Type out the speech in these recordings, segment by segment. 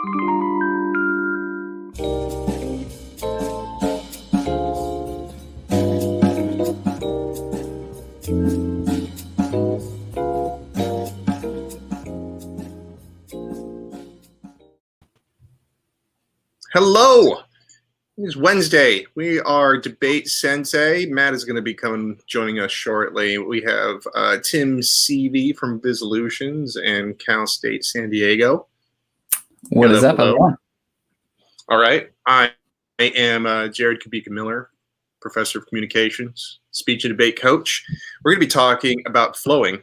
Hello. It's Wednesday. We are DebateSensei. Matt is going to be joining us shortly. We have Tim Seavey from Bizolutions and Cal State San Diego. What is up, everyone? All right. I am Jared Kabika Miller, professor of communications, speech and debate coach. We're going to be talking about flowing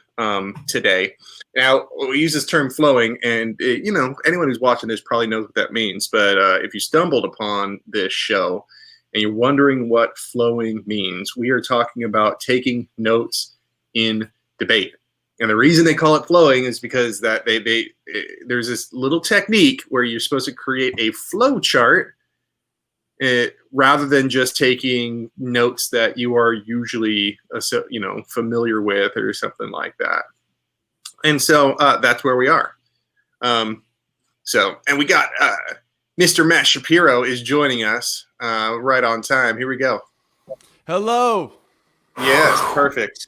today. Now, we use this term flowing, and anyone who's watching this probably knows what that means. But if you stumbled upon this show and you're wondering what flowing means, we are talking about taking notes in debate. And the reason they call it flowing is because that there's this little technique where you're supposed to create a flow chart rather than just taking notes that you are usually familiar with or something like that. And so that's where we are. And we got Mr. Matt Shapiro is joining us right on time. Here we go. Hello. Yes, perfect.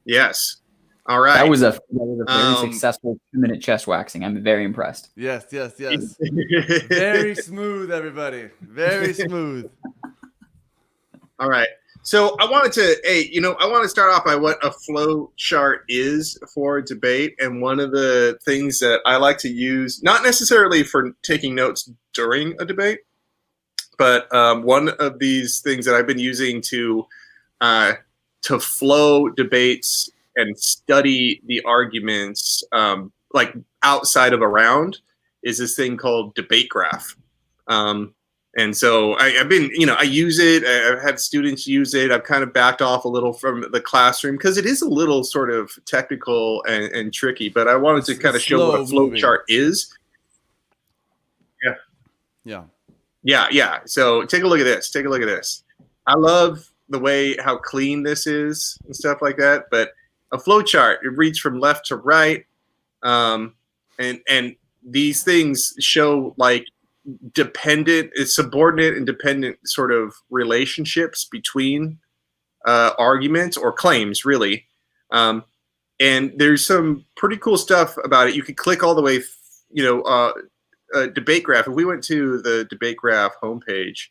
Yes. All right. That was a very successful 2-minute chest waxing. I'm very impressed. Yes. Very smooth, everybody. Very smooth. All right. So I wanted to start off by what a flow chart is for debate. And one of the things that I like to use, not necessarily for taking notes during a debate, but one of these things that I've been using to flow debates and study the arguments like outside of a round is this thing called debate graph. And so I've been, I use it. I've had students use it. I've kind of backed off a little from the classroom because it is a little sort of technical and tricky, but I wanted to kind of show what a flow chart is. Yeah. So take a look at this. I love the way how clean this is and stuff like that. But a flow chart, it reads from left to right. And these things show like subordinate and dependent sort of relationships between arguments or claims, really. And there's some pretty cool stuff about it. You could click all the way, debate graph. If we went to the debate graph homepage,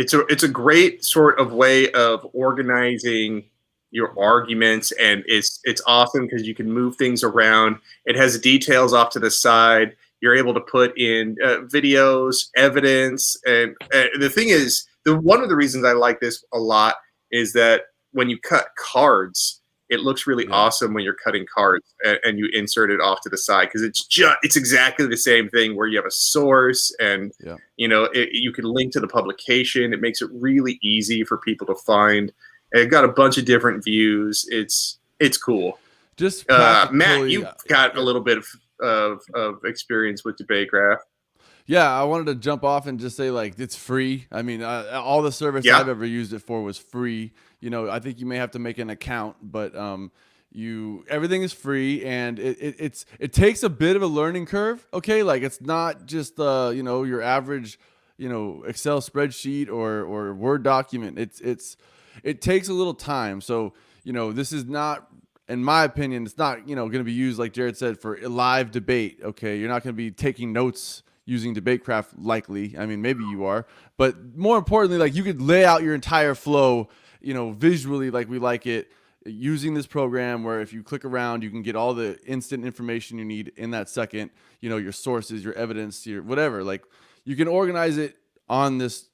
it's a great sort of way of organizing your arguments, and it's awesome because you can move things around. It has details off to the side. You're able to put in videos, evidence, and the thing is, one of the reasons I like this a lot is that when you cut cards, it looks really awesome when you're cutting cards and you insert it off to the side because it's exactly the same thing where you have a source and you can link to the publication. It makes it really easy for people to find. And it got a bunch of different views. It's cool. Just Matt, you've got a little bit of experience with debate graph. Yeah, I wanted to jump off and just say, like, it's free. I mean, all the service I've ever used it for was free. I think you may have to make an account, but everything is free, and it takes a bit of a learning curve. Okay, like it's not just your average Excel spreadsheet or Word document. It takes a little time. So this is not, in my opinion, it's not going to be used, like Jared said, for a live debate. Okay, you're not going to be taking notes using DebateCraft, likely. I mean, maybe you are, but more importantly, like you could lay out your entire flow, visually, like we like it, using this program where if you click around, you can get all the instant information you need in that second, your sources, your evidence, your whatever. Like you can organize it on this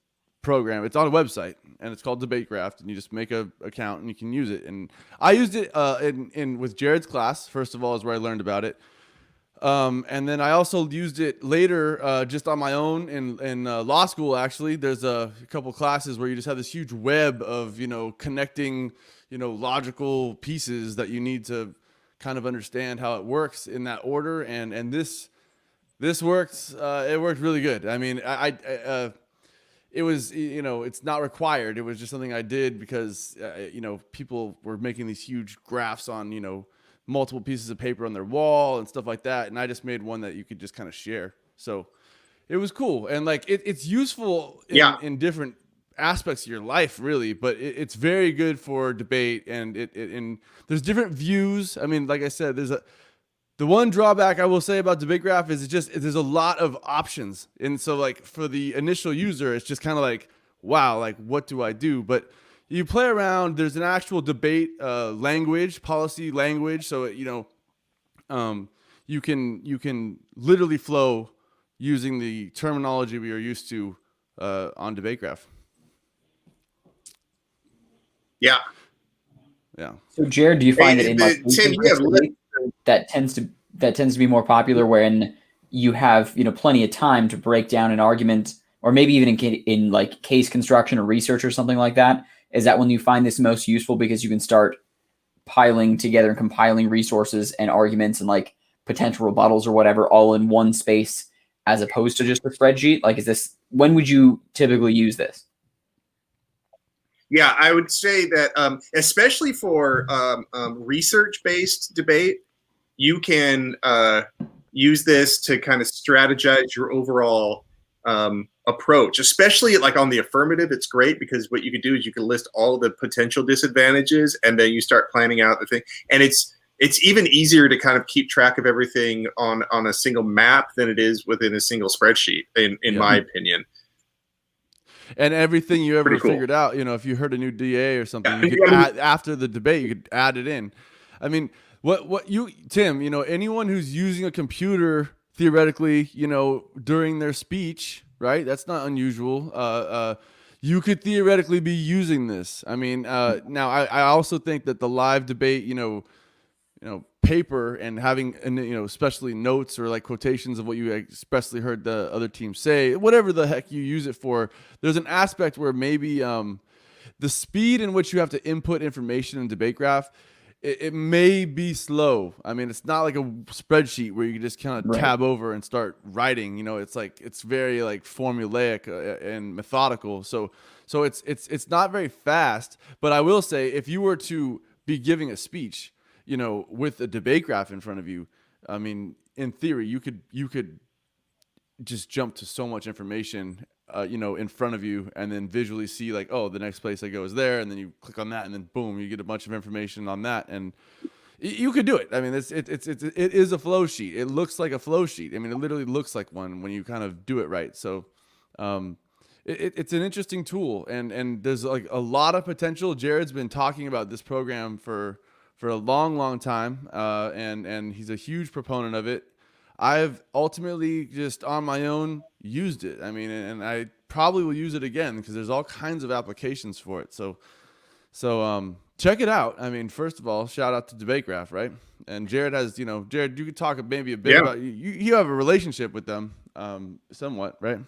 program. It's on a website and it's called DebateCraft, and you just make an account and you can use it. And I used it in with Jared's class. First of all, is where I learned about it. And then I also used it later just on my own in law school. Actually, there's a couple classes where you just have this huge web of connecting logical pieces that you need to kind of understand how it works in that order. And this works. It worked really good. I mean, it was, it's not required. It was just something I did because, people were making these huge graphs on, multiple pieces of paper on their wall and stuff like that. And I just made one that you could just kind of share. So it was cool. And like, it's useful in different aspects of your life, really, but it's very good for debate. And and there's different views. I mean, like I said, the one drawback I will say about Debate Graph is there's a lot of options. And so like for the initial user, it's just kind of like, wow, like what do I do? But you play around, there's an actual debate language, policy language. So, you can literally flow using the terminology we are used to on Debate Graph. Yeah. Yeah. So Jared, do you find that in Tim, that tends to be more popular when you have, plenty of time to break down an argument, or maybe even in like case construction or research or something like that? Is that when you find this most useful because you can start piling together and compiling resources and arguments and like potential rebuttals or whatever all in one space as opposed to just a spreadsheet? Like, when would you typically use this? Yeah, I would say that especially for research-based debate, you can use this to kind of strategize your overall approach, especially like on the affirmative. It's great because what you can do is you can list all the potential disadvantages, and then you start planning out the thing. And it's even easier to kind of keep track of everything on a single map than it is within a single spreadsheet, in my opinion. And everything you ever figured out, if you heard a new DA or something, you could add, after the debate, you could add it in. I mean, Tim, anyone who's using a computer theoretically, during their speech, right? That's not unusual. You could theoretically be using this. I mean, now I also think that the live debate, paper and having, especially notes or like quotations of what you especially heard the other team say, whatever the heck you use it for, there's an aspect where maybe the speed in which you have to input information in Debate Graph, it may be slow. I mean, it's not like a spreadsheet where you can just kind of tab over and start writing. It's very like formulaic and methodical. So it's not very fast. But I will say, if you were to be giving a speech, with a debate graph in front of you, I mean, in theory, you could just jump to so much information, in front of you, and then visually see like, oh, the next place I go is there, and then you click on that, and then boom, you get a bunch of information on that, and you could do it. I mean, it is a flow sheet. It looks like a flow sheet. I mean, it literally looks like one when you kind of do it right. So, it's an interesting tool, and there's like a lot of potential. Jared's been talking about this program for a long time, and he's a huge proponent of it. I've ultimately just on my own used it. I mean, and I probably will use it again because there's all kinds of applications for it. So check it out. I mean, first of all, shout out to Debate Graph, right? And Jared has, Jared, you could talk maybe a bit about, you have a relationship with them, somewhat, right?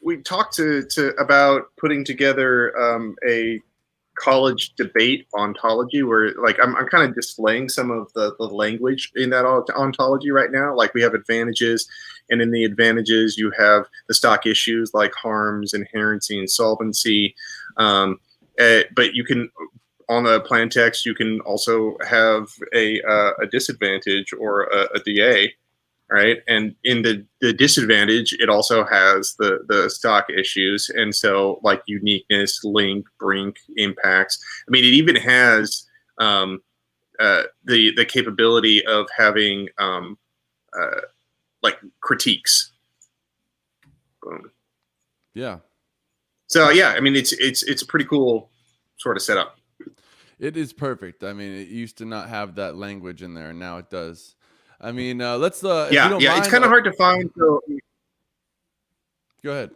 We talked about putting together a college debate ontology where like I'm kind of displaying some of the language in that ontology right now. Like we have advantages, and in the advantages you have the stock issues like harms, inherency, and solvency. But you can, on the plan text, you can also have a disadvantage or a DA. Right. And in the disadvantage, it also has the stock issues. And so like uniqueness, link, brink, impacts. I mean, it even has the capability of having like critiques. Boom. Yeah. So, yeah, I mean, it's a pretty cool sort of setup. It is perfect. I mean, it used to not have that language in there, and now it does. I mean, let's. Yeah. It's kind of hard to find. So... Go ahead.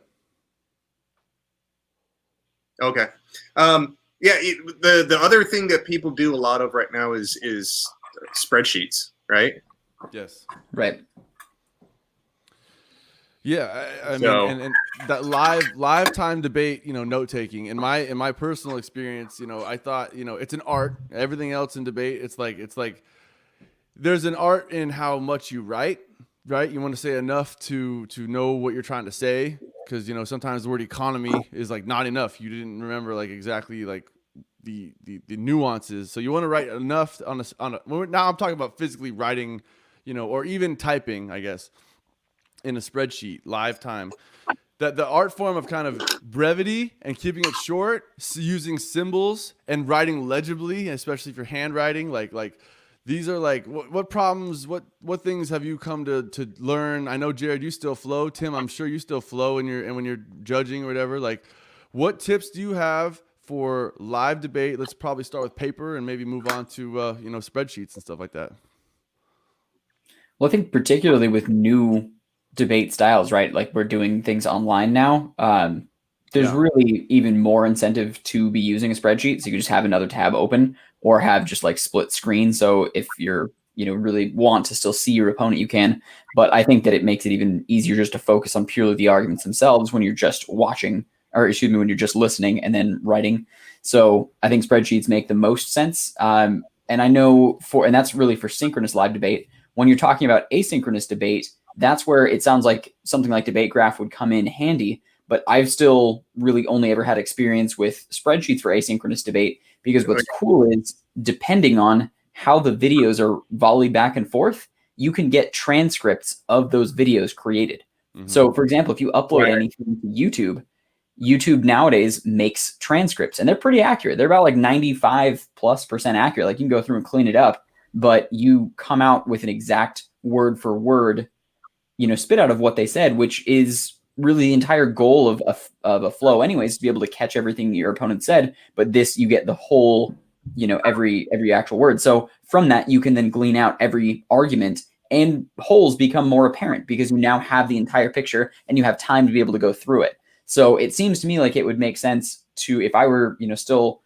Okay. The other thing that people do a lot of right now is spreadsheets, right? Yes. Right. Yeah, I mean, and that live time debate, note taking. In my personal experience, I thought, it's an art. Everything else in debate, it's like. There's an art in how much you write, right? You want to say enough to know what you're trying to say because sometimes the word economy is like not enough. You didn't remember like exactly like the nuances. So you want to write enough on a. Now I'm talking about physically writing, or even typing, I guess, in a spreadsheet, live time. That the art form of kind of brevity and keeping it short, using symbols and writing legibly, especially for handwriting, like these are like what problems, what things have you come to learn? I know, Jared, you still flow. Tim, I'm sure you still flow when you're judging or whatever. Like, what tips do you have for live debate? Let's probably start with paper and maybe move on to spreadsheets and stuff like that. Well, I think particularly with new debate styles, right? Like we're doing things online now. There's really even more incentive to be using a spreadsheet. So you can just have another tab open or have just like split screen. So if you're, really want to still see your opponent, you can. But I think that it makes it even easier just to focus on purely the arguments themselves when you're just watching, or excuse me, when you're just listening and then writing. So I think spreadsheets make the most sense. And I know and that's really for synchronous live debate. When you're talking about asynchronous debate, that's where it sounds like something like Debate Graph would come in handy. But I've still really only ever had experience with spreadsheets for asynchronous debate, because what's cool is depending on how the videos are volleyed back and forth, you can get transcripts of those videos created. Mm-hmm. So, for example, if you upload anything to YouTube nowadays makes transcripts, and they're pretty accurate. They're about like 95+% accurate. Like you can go through and clean it up, but you come out with an exact word for word spit out of what they said, which is really the entire goal of a flow anyways, to be able to catch everything your opponent said. But this, you get the whole, every actual word. So from that, you can then glean out every argument, and holes become more apparent because you now have the entire picture and you have time to be able to go through it. So it seems to me like it would make sense to, if I were, still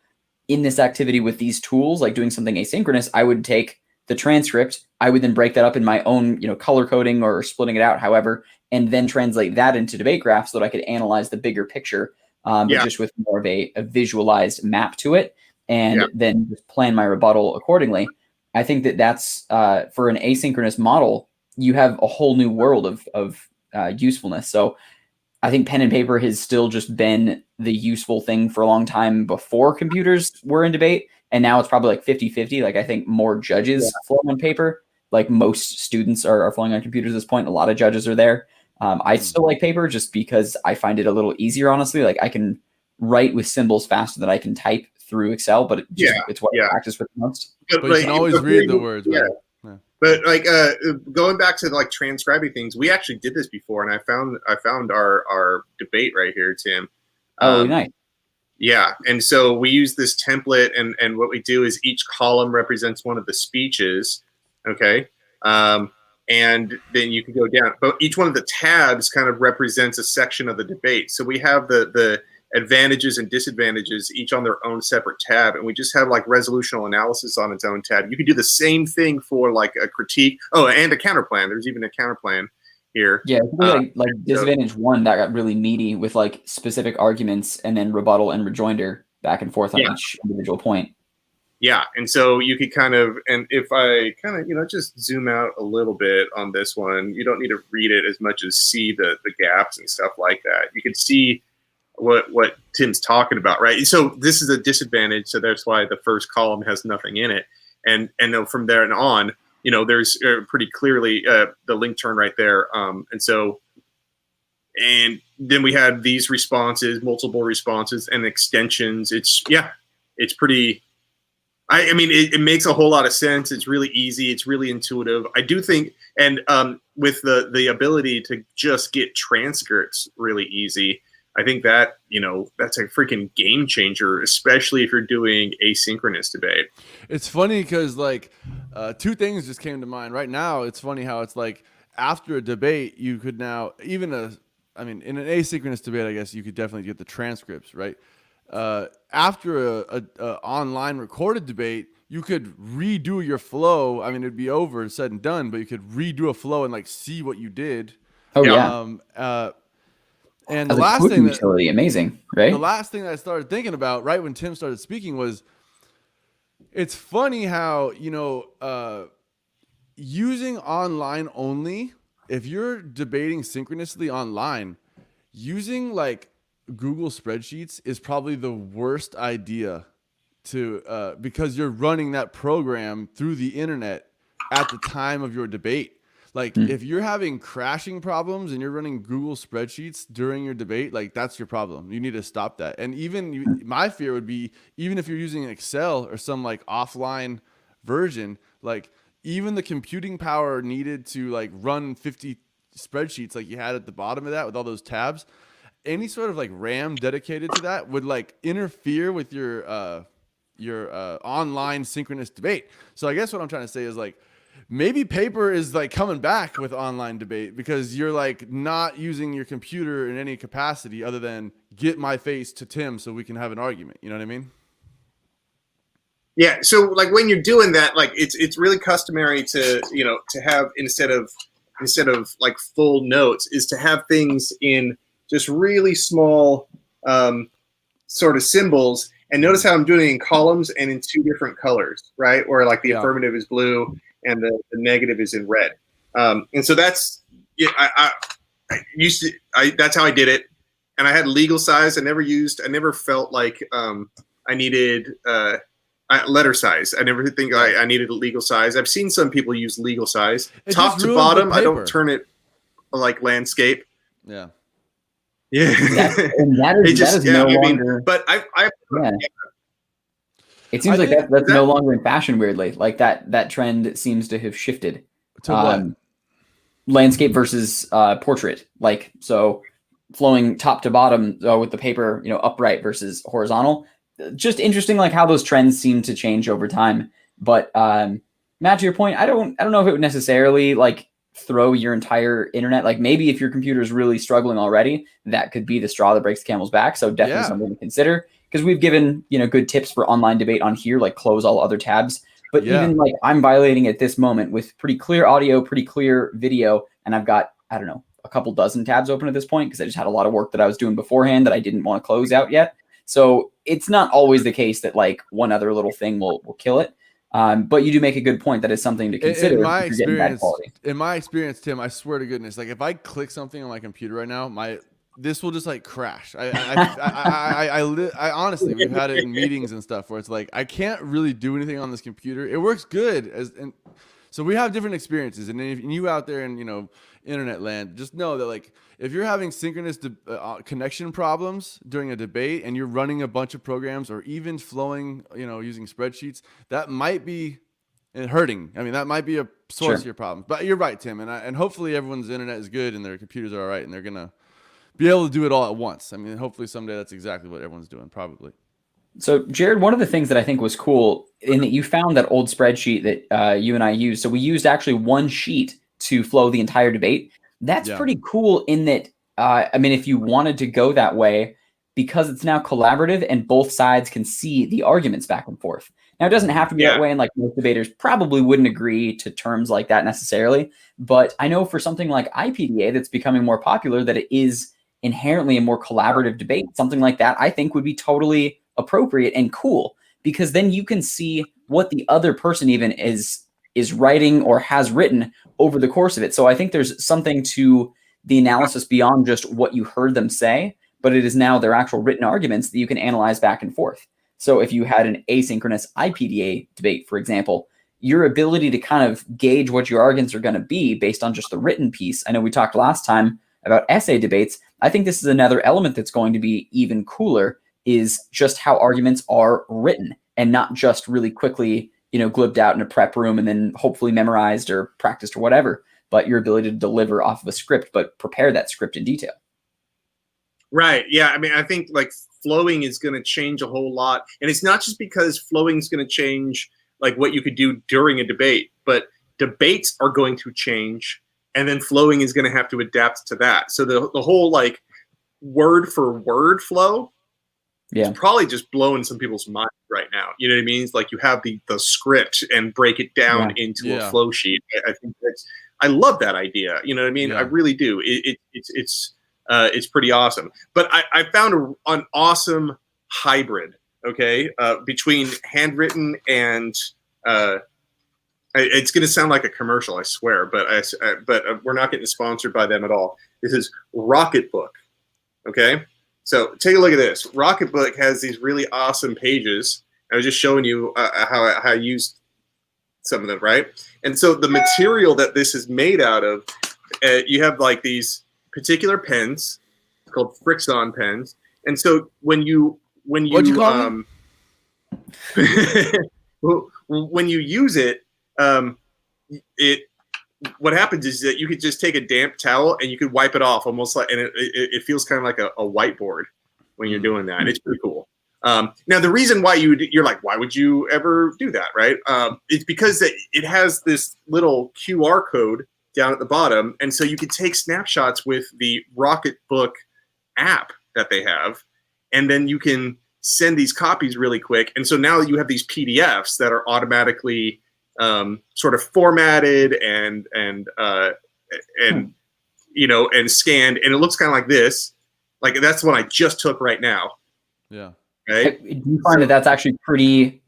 in this activity with these tools, like doing something asynchronous, I would take the transcript, I would then break that up in my own, color coding or splitting it out, however, and then translate that into Debate Graph so that I could analyze the bigger picture, but just with more of a visualized map to it, and then just plan my rebuttal accordingly. I think that's for an asynchronous model, you have a whole new world of usefulness. So I think pen and paper has still just been the useful thing for a long time before computers were in debate. And now it's probably like 50-50. Like I think more judges flow on paper. Like most students are flowing on computers at this point. A lot of judges are there. I still like paper just because I find it a little easier, honestly. Like I can write with symbols faster than I can type through Excel, but it's what I practice with the most. But you can always read the words. Yeah. But like going back to like transcribing things, we actually did this before, and I found our debate right here, Tim. Oh, nice. Yeah, and so we use this template, and what we do is each column represents one of the speeches, okay? And then you can go down. But each one of the tabs kind of represents a section of the debate. So we have the advantages and disadvantages each on their own separate tab, and we just have like resolutional analysis on its own tab. You can do the same thing for like a critique. Oh, and a counterplan. There's even a counterplan here. Yeah, like disadvantage one that got really meaty with like specific arguments and then rebuttal and rejoinder back and forth on each individual point. Yeah, and so you could kind of, and if I kind of, just zoom out a little bit on this one, you don't need to read it as much as see the gaps and stuff like that. You can see what Tim's talking about, right? So this is a disadvantage, so that's why the first column has nothing in it. And then from there and on, there's pretty clearly the link turn right there. And then we have these responses, multiple responses and extensions. It's pretty, I mean, it makes a whole lot of sense. It's really easy. It's really intuitive. I do think, and with the ability to just get transcripts really easy, I think that, that's a freaking game changer, especially if you're doing asynchronous debate. It's funny because like two things just came to mind right now. It's funny how it's like after a debate, you could now in an asynchronous debate, I guess you could definitely get the transcripts, right? After a online recorded debate, you could redo your flow. I mean, it'd be over and said and done, but you could redo a flow and like see what you did. Oh yeah. And the last thing utility, amazing, right? The last thing that I started thinking about right when Tim started speaking was, it's funny how, using online only, if you're debating synchronously online, using like Google Spreadsheets is probably the worst idea to because you're running that program through the internet at the time of your debate. Like if you're having crashing problems and you're running Google Spreadsheets during your debate, like that's your problem. You need to stop that. And even my fear would be, even if you're using Excel or some like offline version, like even the computing power needed to like run 50 spreadsheets like you had at the bottom of that with all those tabs, any sort of like RAM dedicated to that would like interfere with your online synchronous debate. So I guess what I'm trying to say is like, maybe paper is like coming back with online debate because you're like not using your computer in any capacity other than get my face to Tim so we can have an argument. You know what I mean? Yeah. So like when you're doing that, like it's really customary to, to have instead of like full notes is to have things in just really small sort of symbols. And notice how I'm doing it in columns and in two different colors, right? Where like the affirmative is blue and the negative is in red. And so that's, I used to, that's how I did it. And I had legal size. I never felt like I needed letter size. I never think I needed a legal size. I've seen some people use legal size. Top to bottom, I don't turn it like landscape. Yeah. Yeah. That is no longer. But it seems like that's no longer in fashion. Weirdly, like that trend seems to have shifted. To what? Landscape versus portrait. Like so, flowing top to bottom with the paper, upright versus horizontal. Just interesting, like how those trends seem to change over time. But Matt, to your point, I don't know if it would necessarily like throw your entire internet. Like maybe if your computer is really struggling already, that could be the straw that breaks the camel's back. So definitely something to consider, because we've given good tips for online debate on here, like close all other tabs. But even like I'm violating at this moment with pretty clear audio, pretty clear video, and I've got a couple dozen tabs open at this point because I just had a lot of work that I was doing beforehand that I didn't want to close out yet. So it's not always the case that like one other little thing will kill it. But you do make a good point. That is something to consider. In my experience, Tim, I swear to goodness, like if I click something on my computer right now, this will just like crash. I honestly, we've had it in meetings and stuff where it's like I can't really do anything on this computer. It works good, and so we have different experiences. And if you out there in internet land, just know that like if you're having synchronous connection problems during a debate and you're running a bunch of programs or even flowing, using spreadsheets, that might be hurting. I mean, that might be a source of your problem. But you're right, Tim, and hopefully everyone's internet is good and their computers are all right and they're gonna be able to do it all at once. I mean, hopefully someday that's exactly what everyone's doing, probably. So, Jared, one of the things that I think was cool in that you found that old spreadsheet that you and I used. So we used actually one sheet to flow the entire debate. That's pretty cool in that, I mean, if you wanted to go that way, because it's now collaborative and both sides can see the arguments back and forth. Now, it doesn't have to be that way, and like most debaters probably wouldn't agree to terms like that necessarily. But I know for something like IPDA that's becoming more popular, that it is inherently a more collaborative debate. Something like that, I think, would be totally appropriate and cool, because then you can see what the other person even is writing or has written over the course of it. So I think there's something to the analysis beyond just what you heard them say, but it is now their actual written arguments that you can analyze back and forth. So if you had an asynchronous IPDA debate, for example, your ability to kind of gauge what your arguments are going to be based on just the written piece. I know we talked last time about essay debates. I think this is another element that's going to be even cooler, is just how arguments are written and not just really quickly, glibbed out in a prep room and then hopefully memorized or practiced or whatever, but your ability to deliver off of a script, but prepare that script in detail. Right. Yeah. I mean, I think like flowing is going to change a whole lot. And it's not just because flowing is going to change like what you could do during a debate, but debates are going to change. And then flowing is going to have to adapt to that. So the whole like word for word flow is probably just blowing some people's minds right now. You know what I mean? It's like you have the script and break it down into a flow sheet. I think I love that idea. You know what I mean? I really do. It's pretty awesome. But I found an awesome hybrid, between handwritten and it's going to sound like a commercial, I swear, but we're not getting sponsored by them at all. This is Rocketbook. Okay, so take a look at this. Rocketbook has these really awesome pages. I was just showing you how I used some of them, right? And so the material that this is made out of, you have like these particular pens called Frixon pens, and so when you What'd you call them? when you use it, what happens is that you could just take a damp towel and you could wipe it off almost like, and it feels kind of like a whiteboard when you're doing that. It's pretty cool. Now, the reason why you're like, why would you ever do that, right? It's because it has this little QR code down at the bottom, and so you can take snapshots with the Rocketbook app that they have, and then you can send these copies really quick. And so now you have these PDFs that are automatically sort of formatted and scanned, and it looks kind of like this. Like that's what I just took right now. Yeah. Right. Do you find that that's actually pretty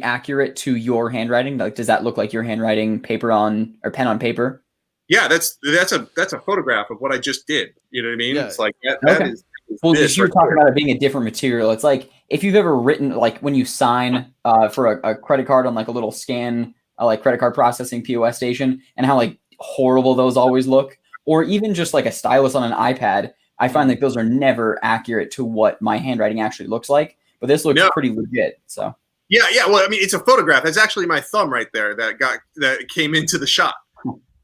accurate to your handwriting? Like, does that look like your handwriting, paper on or pen on paper? Yeah, that's a photograph of what I just did. You know what I mean? Yeah. It's like that Okay. is Well, this you were right talking there. about it being a different material. It's like if you've ever written, like when you sign for a credit card on like a little scan, like credit card processing POS station, and how like horrible those always look, or even just like a stylus on an iPad. I find like those are never accurate to what my handwriting actually looks like. But this looks pretty legit. So Yeah. Well, I mean, it's a photograph. That's actually my thumb right there that came into the shot.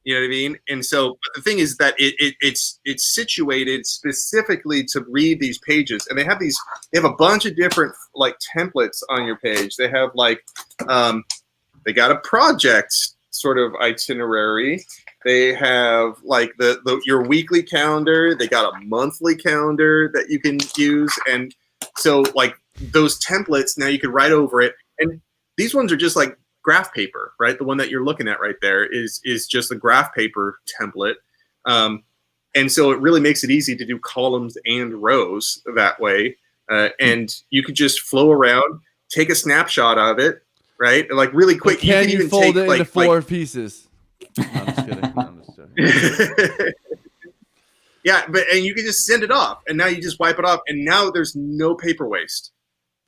You know what I mean? And so, but the thing is that it's situated specifically to read these pages, and they have a bunch of different like templates on your page. They have like, they got a project sort of itinerary. They have like your weekly calendar. They got a monthly calendar that you can use, and so like those templates now you can write over it. And these ones are just like graph paper, right? The one that you're looking at right there is just a graph paper template. And so it really makes it easy to do columns and rows that way. And you could just flow around, take a snapshot of it, right? Like really quick. But can you you fold it into four pieces? No, I'm just kidding. No, I'm just joking. Yeah, and you can just send it off, and now you just wipe it off, and now there's no paper waste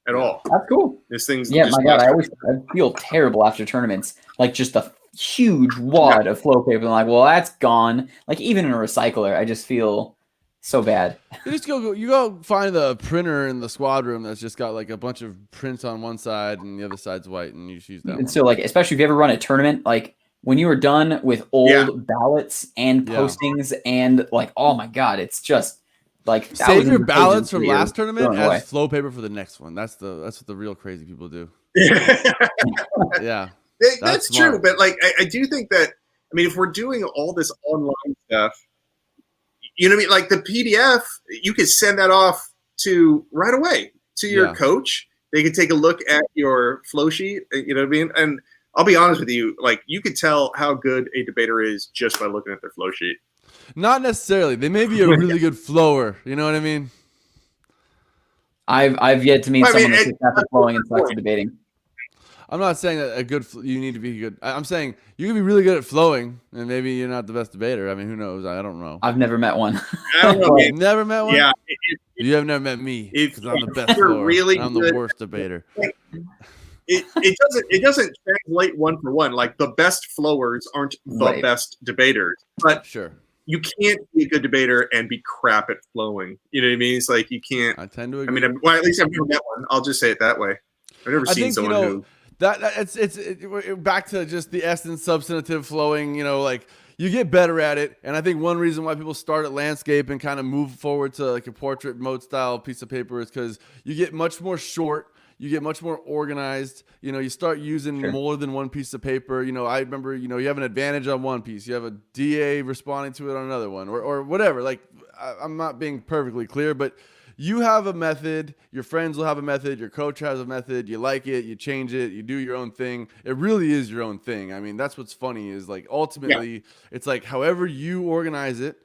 at all. that's cool. This thing's Yeah, just my God, I feel terrible after tournaments. Like just a huge wad of flow paper. I'm like, well, that's gone. Like even in a recycler, I just feel so bad. You just go find the printer in the squad room that's just got like a bunch of prints on one side and the other side's white, and you just use that one. And so like, especially if you ever run a tournament, like when you were done with old ballots and postings and like, oh my God, it's just like save your ballots from last tournament as as flow paper for the next one. That's what the real crazy people do. Yeah. That's true, but like I do think that, I mean, if we're doing all this online stuff, you know what I mean? Like the PDF, you could send that off to right away to your coach. They could take a look at your flow sheet. You know what I mean? And I'll be honest with you, like you could tell how good a debater is just by looking at their flow sheet. Not necessarily. They may be a really good flower. You know what I mean? I've yet to meet someone that's after flowing and sucks at debating. I'm not saying that you need to be good. I'm saying you can be really good at flowing, and maybe you're not the best debater. I mean, who knows? I don't know. I've never met one. I don't know. Never met one? Yeah. You have never met me because I'm the best you're flower. really I'm the worst debater. It doesn't translate one for one. Like the best flowers aren't the best debaters, but sure. You can't be a good debater and be crap at flowing. You know what I mean? It's like you can't. I tend to agree. I mean, well, at least I've never met one. I'll just say it that way. I've never seen someone who. It's back to just the essence, substantive flowing. You know, like you get better at it, and I think one reason why people start at landscape and kind of move forward to like a portrait mode style piece of paper is because you get much more short. You get much more organized. You know, you start using more than one piece of paper. You know, I remember, you know, you have an advantage on one piece. You have a DA responding to it on another one or whatever. Like, I'm not being perfectly clear, but you have a method. Your friends will have a method. Your coach has a method. You like it. You change it. You do your own thing. It really is your own thing. I mean, that's what's funny is like ultimately it's like however you organize it.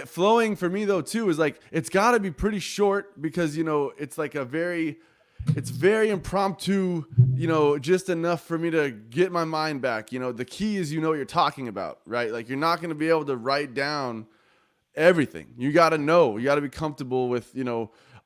Flowing for me, though, too, is like it's got to be pretty short because, you know, it's like it's very impromptu, you know, just enough for me to get my mind back. You know, the key is, you know what you're talking about, right? Like you're not going to be able to write down everything. You got to know. You got to be comfortable with,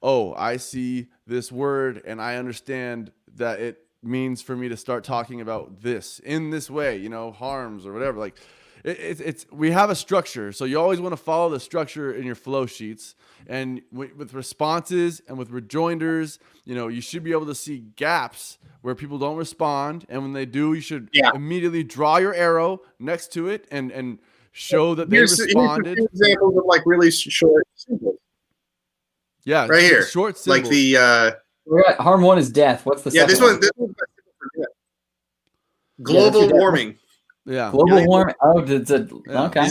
oh, I see this word and I understand that it means for me to start talking about this in this way, harms or whatever. Like it's we have a structure. So you always want to follow the structure in your flow sheets, and with responses and with rejoinders, you should be able to see gaps where people don't respond. And when they do, you should immediately draw your arrow next to it and show that they responded. Here's examples of like really short symbols. Yeah, right here, short symbols. Like the harm one is death. What's the second this one? This one's global warming. Yeah, global warming. Oh, okay.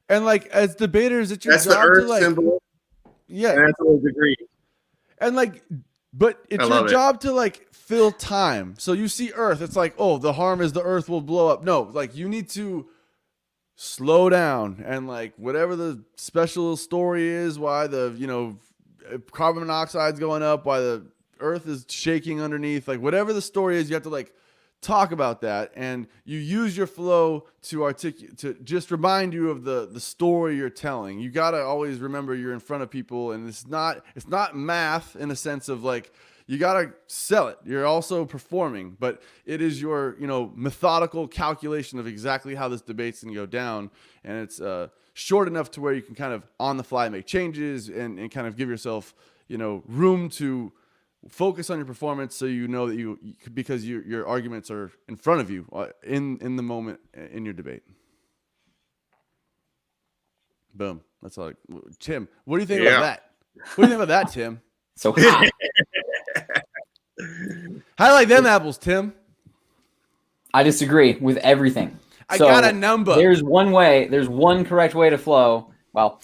And like as debators, it's your that's job the Earth to like symbol. Yeah, and that's a degree. And like, but it's your job to like fill time. So you see Earth, it's like, oh, the harm is the Earth will blow up. No, like you need to slow down and like whatever the special story is, why the carbon monoxide's going up, why the Earth is shaking underneath, like whatever the story is, you have to like talk about that, and you use your flow to just remind you of the story you're telling. You got to always remember you're in front of people, and it's not math in a sense of like you got to sell it. You're also performing, but it is your methodical calculation of exactly how this debate's going to go down, and it's short enough to where you can kind of on the fly make changes and kind of give yourself room to focus on your performance, so that because your arguments are in front of you in the moment in your debate. Boom. That's all. Tim, what do you think about that? What do you think about that, Tim? So hot. How do you like them apples, Tim? I disagree with everything. I got a number. There's one correct way to flow. Well,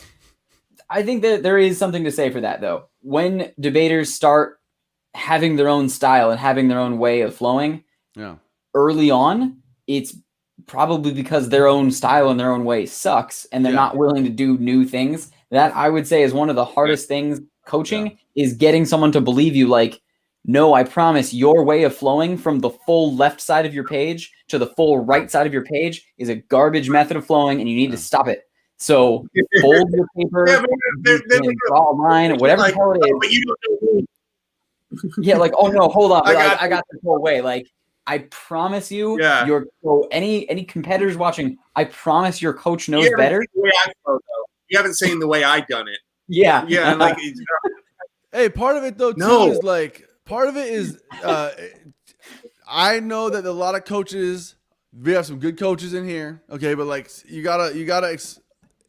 I think that there is something to say for that, though. When debaters start having their own style and having their own way of flowing, early on, it's probably because their own style and their own way sucks, and they're not willing to do new things. That I would say is one of the hardest things coaching is getting someone to believe you. Like, no, I promise your way of flowing from the full left side of your page to the full right side of your page is a garbage method of flowing, and you need to stop it. So fold your paper, draw a line, whatever the hell it is. But you don't know. Yeah, like, oh no, hold on. I got this whole way. Like, I promise you, any competitors watching, I promise your coach knows better. You haven't seen the way I done it. Yeah. Yeah. Like, hey, part of it though too is like part of it is I know that a lot of coaches, we have some good coaches in here, okay, but like you gotta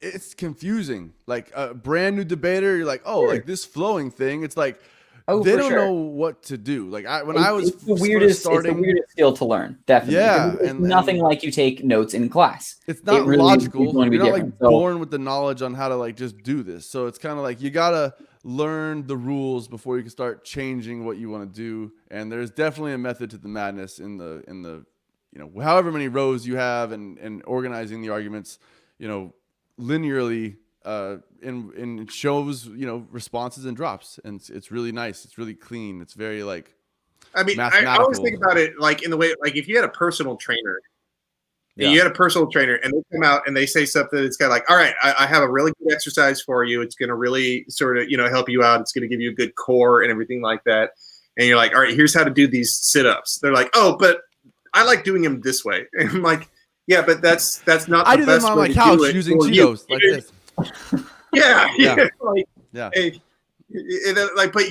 it's confusing. Like a brand new debater, you're like, oh, like this flowing thing. It's like they don't know what to do. Like I was it's the weirdest skill to learn. Definitely. Yeah, it's nothing like you take notes in class. It's not really logical. You're not like born with the knowledge on how to like just do this. So it's kind of like you gotta learn the rules before you can start changing what you want to do. And there's definitely a method to the madness in the however many rows you have and organizing the arguments, linearly. And shows responses and drops, and it's really nice. It's really clean. It's very like. I mean, I always think about it like in the way like if you had a personal trainer, and you had a personal trainer, and they come out and they say something that's kind of like, all right, I have a really good exercise for you. It's going to really sort of help you out. It's going to give you a good core and everything like that. And you're like, all right, here's how to do these sit-ups. They're like, oh, but I like doing them this way. And I'm like, yeah, but that's not. I do them on my couch using Cheetos like this. But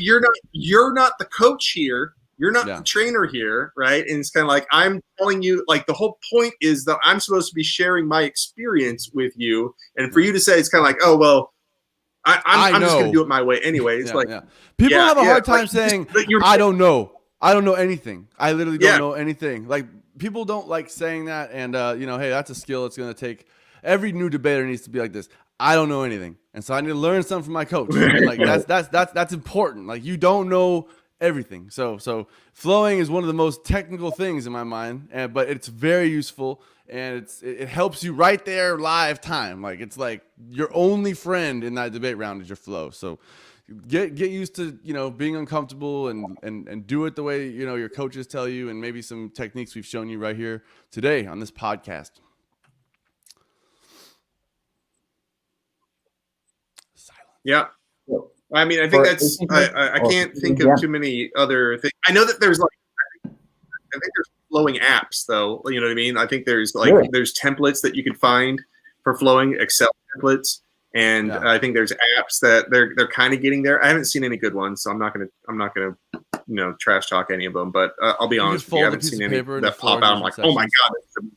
you're not the coach here. You're not the trainer here, right? And it's kind of like I'm telling you, like the whole point is that I'm supposed to be sharing my experience with you, and for you to say it's kind of like, oh well, I'm just going to do it my way anyway. It's people have a hard time saying I don't know anything. I literally don't know anything. Like people don't like saying that, and hey, that's a skill. It's going to take. Every new debater needs to be like this. I don't know anything, and so I need to learn something from my coach. And like that's important. Like you don't know everything, so flowing is one of the most technical things in my mind, but it's very useful, and it helps you right there live time. Like it's like your only friend in that debate round is your flow. So get used to being uncomfortable and do it the way your coaches tell you, and maybe some techniques we've shown you right here today on this podcast. Yeah. So, I mean, I think for that's, I asynchronous- can't think yeah. of too many other things. I know that there's like, I think there's flowing apps though. You know what I mean? I think there's like, Really? there's templates that you can find for flowing, Excel templates. And Yeah. I think there's apps that they're kind of getting there. I haven't seen any good ones, so I'm not gonna trash talk any of them. But I'll be You honest could with you, I fold a haven't piece seen of any paper into that pop 4 out. I'm like, different oh my sections. god, that's amazing.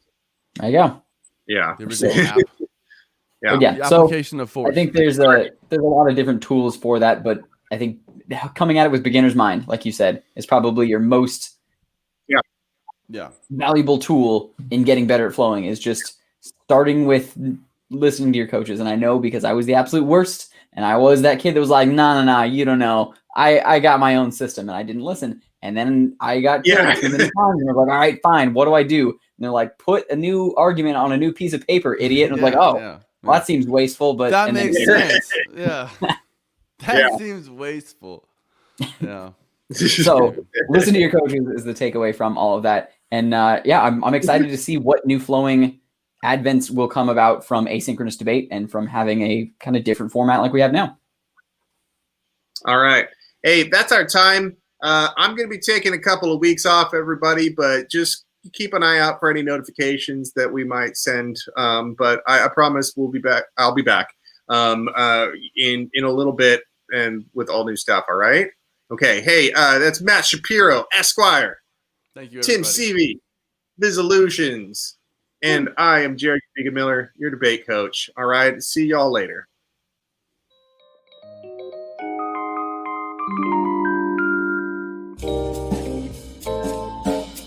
There you go. Yeah, The original app. yeah, But yeah, The so application of force. I think there's a lot of different tools for that, but I think coming at it with beginner's mind, like you said, is probably your most Yeah. valuable tool in getting better at flowing. Is just starting with listening to your coaches. And I know because I was the absolute worst, and I was that kid that was like, no, you don't know. I got my own system, and I didn't listen. And then I got killed too many times, and I was like, all right, fine. What do I do? And they're like, put a new argument on a new piece of paper, idiot. And I was like, oh, yeah. well, that seems wasteful, but That and then- makes sense. Yeah. That Yeah. seems wasteful. Yeah. So listen to your coaches is the takeaway from all of that. And I'm excited to see what new flowing advents will come about from asynchronous debate and from having a kind of different format like we have now. All right. Hey, that's our time. I'm going to be taking a couple of weeks off, everybody, but just keep an eye out for any notifications that we might send. But I promise we'll be back. I'll be back in a little bit and with all new stuff. All right. Okay. Hey, that's Matt Shapiro, Esquire. Thank you, Tim everybody. Seavey, Visolutions. And I am Jared Miller, your debate coach. All right. See y'all later.